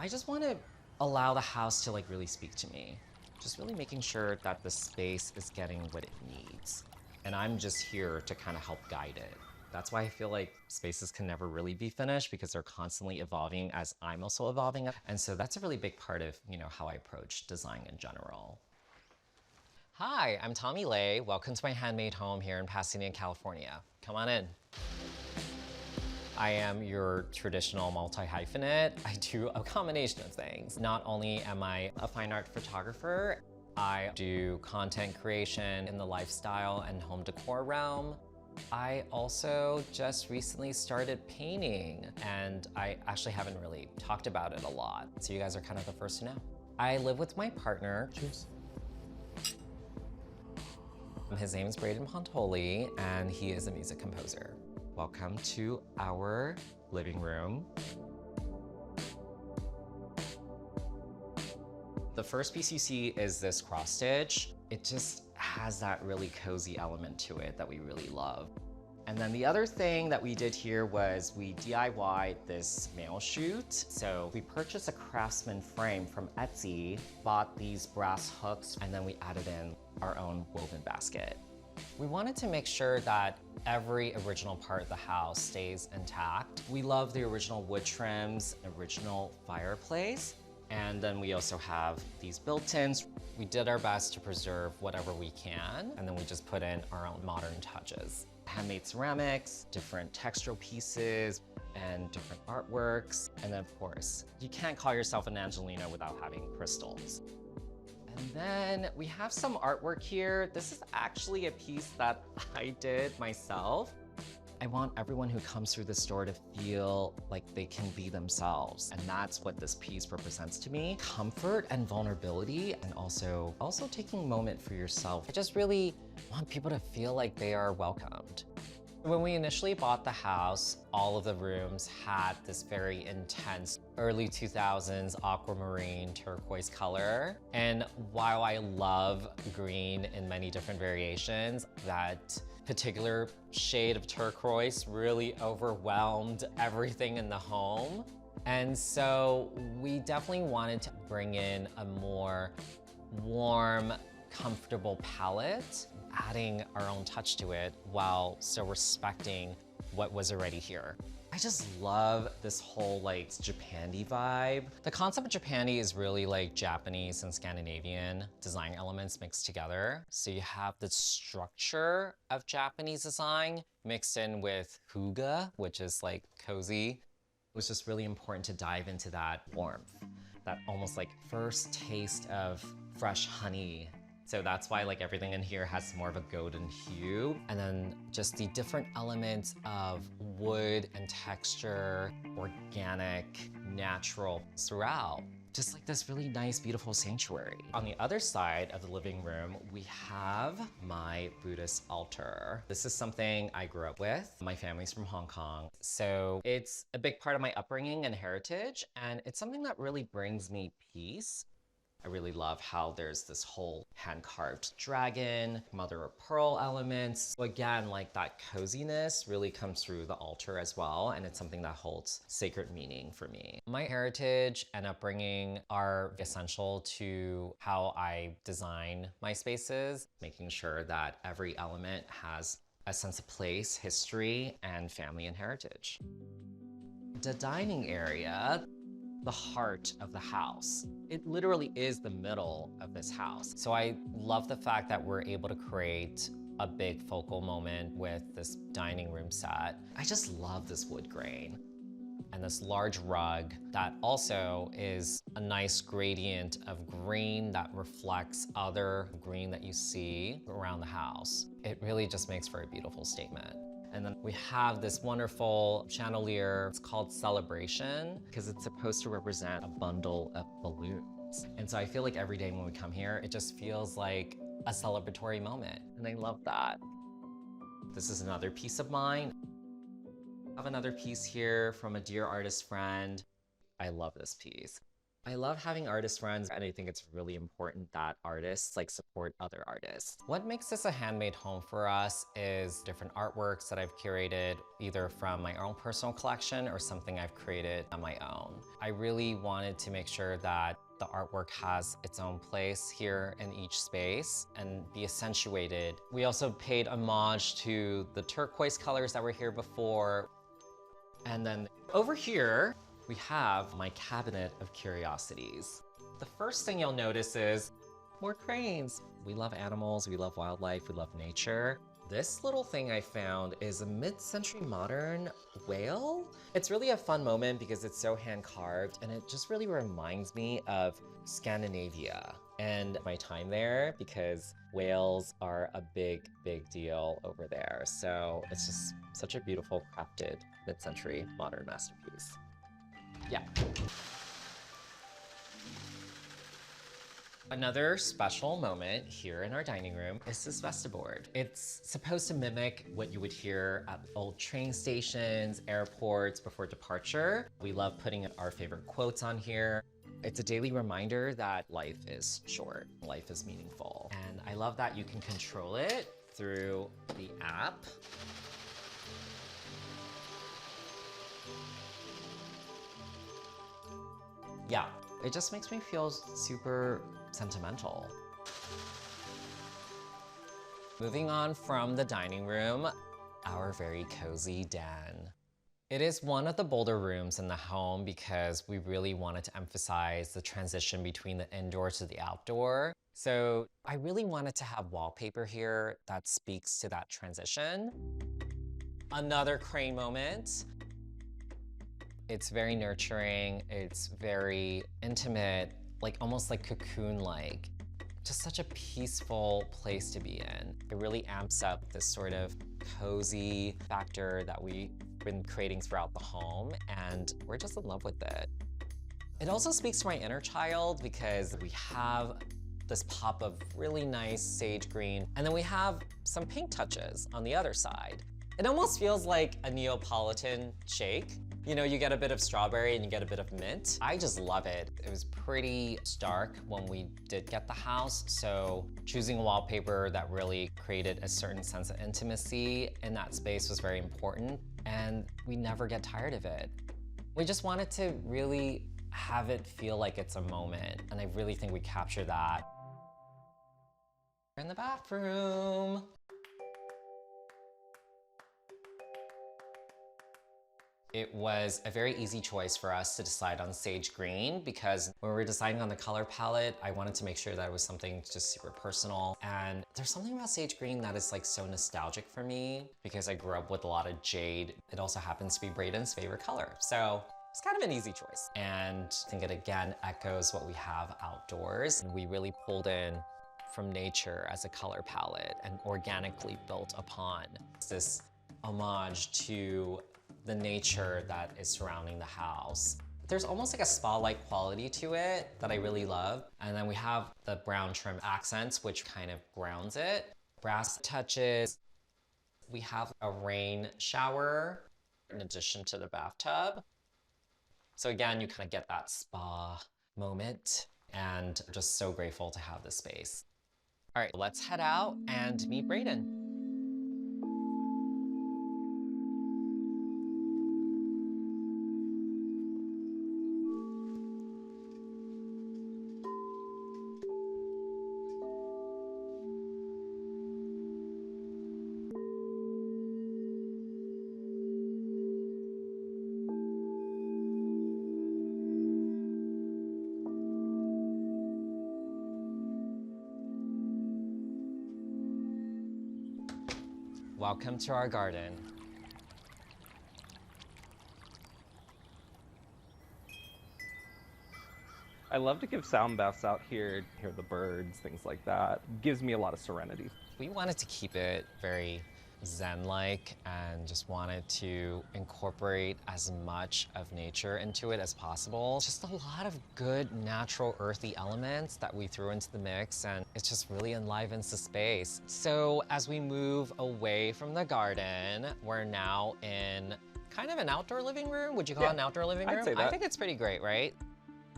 I just want to allow the house to like really speak to me. Just really making sure that the space is getting what it needs. And I'm just here to kind of help guide it. That's why I feel like spaces can never really be finished because they're constantly evolving as I'm also evolving. And so that's a really big part of, how I approach design in general. Hi, I'm Tommy Lay. Welcome to my handmade home here in Pasadena, California. Come on in. I am your traditional multi-hyphenate. I do a combination of things. Not only am I a fine art photographer, I do content creation in the lifestyle and home decor realm. I also just recently started painting, and I actually haven't really talked about it a lot, so you guys are kind of the first to know. I live with my partner. Cheers. His name is Braden Pontoli, and he is a music composer. Welcome to our living room. The first piece you see is this cross stitch. It just has that really cozy element to it that we really love. And then the other thing that we did here was we DIY'd this mail chute. So we purchased a craftsman frame from Etsy, bought these brass hooks, and then we added in our own woven basket. We wanted to make sure that every original part of the house stays intact. We love the original wood trims, original fireplace, and then we also have these built-ins. We did our best to preserve whatever we can, and then we just put in our own modern touches. Handmade ceramics, different textural pieces, and different artworks. And then of course, you can't call yourself an Angelino without having crystals. And then we have some artwork here. This is actually a piece that I did myself. I want everyone who comes through the store to feel like they can be themselves. And that's what this piece represents to me. Comfort and vulnerability, and also taking a moment for yourself. I just really want people to feel like they are welcomed. When we initially bought the house, all of the rooms had this very intense early 2000s aquamarine turquoise color. And while I love green in many different variations, that particular shade of turquoise really overwhelmed everything in the home. And so we definitely wanted to bring in a more warm, comfortable palette, adding our own touch to it while still respecting what was already here. I just love this whole like Japandi vibe. The concept of Japandi is really like Japanese and Scandinavian design elements mixed together. So you have the structure of Japanese design mixed in with hygge, which is like cozy. It was just really important to dive into that warmth, that almost like first taste of fresh honey. So that's why like everything in here has more of a golden hue. And then just the different elements of wood and texture, organic, natural throughout. Just like this really nice, beautiful sanctuary. On the other side of the living room, we have my Buddhist altar. This is something I grew up with. My family's from Hong Kong. So it's a big part of my upbringing and heritage. And it's something that really brings me peace. I really love how there's this whole hand-carved dragon, mother of pearl elements. So again, like that coziness really comes through the altar as well, and it's something that holds sacred meaning for me. My heritage and upbringing are essential to how I design my spaces, making sure that every element has a sense of place, history, and family and heritage. The dining area, the heart of the house. It literally is the middle of this house. So I love the fact that we're able to create a big focal moment with this dining room set. I just love this wood grain and this large rug that also is a nice gradient of green that reflects other green that you see around the house. It really just makes for a beautiful statement. And then we have this wonderful chandelier. It's called Celebration because it's supposed to represent a bundle of balloons. And so I feel like every day when we come here, it just feels like a celebratory moment. And I love that. This is another piece of mine. I have another piece here from a dear artist friend. I love this piece. I love having artist friends, and I think it's really important that artists like support other artists. What makes this a handmade home for us is different artworks that I've curated either from my own personal collection or something I've created on my own. I really wanted to make sure that the artwork has its own place here in each space and be accentuated. We also paid homage to the turquoise colors that were here before. And then over here, we have my cabinet of curiosities. The first thing you'll notice is more cranes. We love animals, we love wildlife, we love nature. This little thing I found is a mid-century modern whale. It's really a fun moment because it's so hand-carved and it just really reminds me of Scandinavia and my time there because whales are a big, big deal over there. So it's just such a beautiful crafted mid-century modern masterpiece. Yeah. Another special moment here in our dining room is this Vestaboard. It's supposed to mimic what you would hear at old train stations, airports before departure. We love putting our favorite quotes on here. It's a daily reminder that life is short, life is meaningful. And I love that you can control it through the app. Yeah, it just makes me feel super sentimental. Moving on from the dining room, our very cozy den. It is one of the bolder rooms in the home because we really wanted to emphasize the transition between the indoor to the outdoor. So I really wanted to have wallpaper here that speaks to that transition. Another crane moment. It's very nurturing, it's very intimate, like almost like cocoon-like. Just such a peaceful place to be in. It really amps up this sort of cozy factor that we've been creating throughout the home, and we're just in love with it. It also speaks to my inner child because we have this pop of really nice sage green, and then we have some pink touches on the other side. It almost feels like a Neapolitan shake. You know, you get a bit of strawberry and you get a bit of mint. I just love it. It was pretty stark when we did get the house, so choosing a wallpaper that really created a certain sense of intimacy in that space was very important, and we never get tired of it. We just wanted to really have it feel like it's a moment, and I really think we captured that. We're in the bathroom. It was a very easy choice for us to decide on sage green because when we were deciding on the color palette, I wanted to make sure that it was something just super personal. And there's something about sage green that is like so nostalgic for me because I grew up with a lot of jade. It also happens to be Braden's favorite color. So it's kind of an easy choice. And I think it again echoes what we have outdoors. And we really pulled in from nature as a color palette and organically built upon this homage to the nature that is surrounding the house. There's almost like a spa-like quality to it that I really love. And then we have the brown trim accents, which kind of grounds it. Brass touches. We have a rain shower in addition to the bathtub. So again, you kind of get that spa moment, and I'm just so grateful to have this space. All right, let's head out and meet Braden. Welcome to our garden. I love to give sound baths out here, hear the birds, things like that. Gives me a lot of serenity. We wanted to keep it very zen-like and just wanted to incorporate as much of nature into it as possible. Just a lot of good natural earthy elements that we threw into the mix, and it just really enlivens the space. So as we move away from the garden, we're now in kind of an outdoor living room. Would you call it an outdoor living room? I'd say that. I think it's pretty great, right?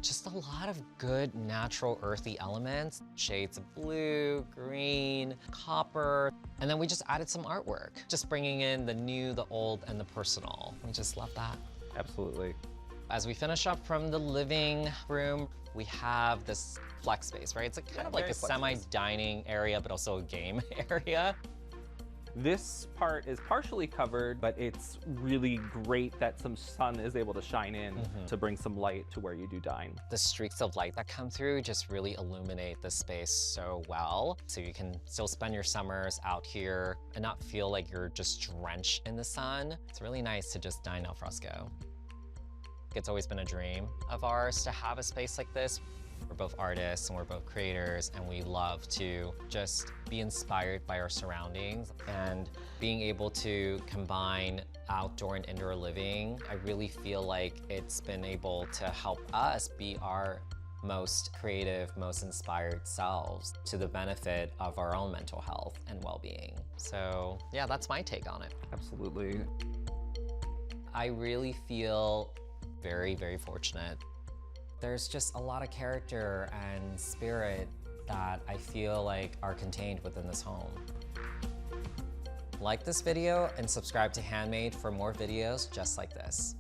Just a lot of good natural earthy elements, shades of blue, green, copper, and then we just added some artwork, just bringing in the new, the old, and the personal. We just love that. Absolutely. As we finish up from the living room, we have this flex space, right? It's kind of like a semi-dining area, but also a game area. This part is partially covered, but it's really great that some sun is able to shine in to bring some light to where you do dine. The streaks of light that come through just really illuminate the space so well. So you can still spend your summers out here and not feel like you're just drenched in the sun. It's really nice to just dine al fresco. It's always been a dream of ours to have a space like this. We're both artists and we're both creators, and we love to just be inspired by our surroundings. And being able to combine outdoor and indoor living, I really feel like it's been able to help us be our most creative, most inspired selves to the benefit of our own mental health and well-being. So yeah, that's my take on it. Absolutely. I really feel very, very fortunate. There's just a lot of character and spirit that I feel like are contained within this home. Like this video and subscribe to Handmade for more videos just like this.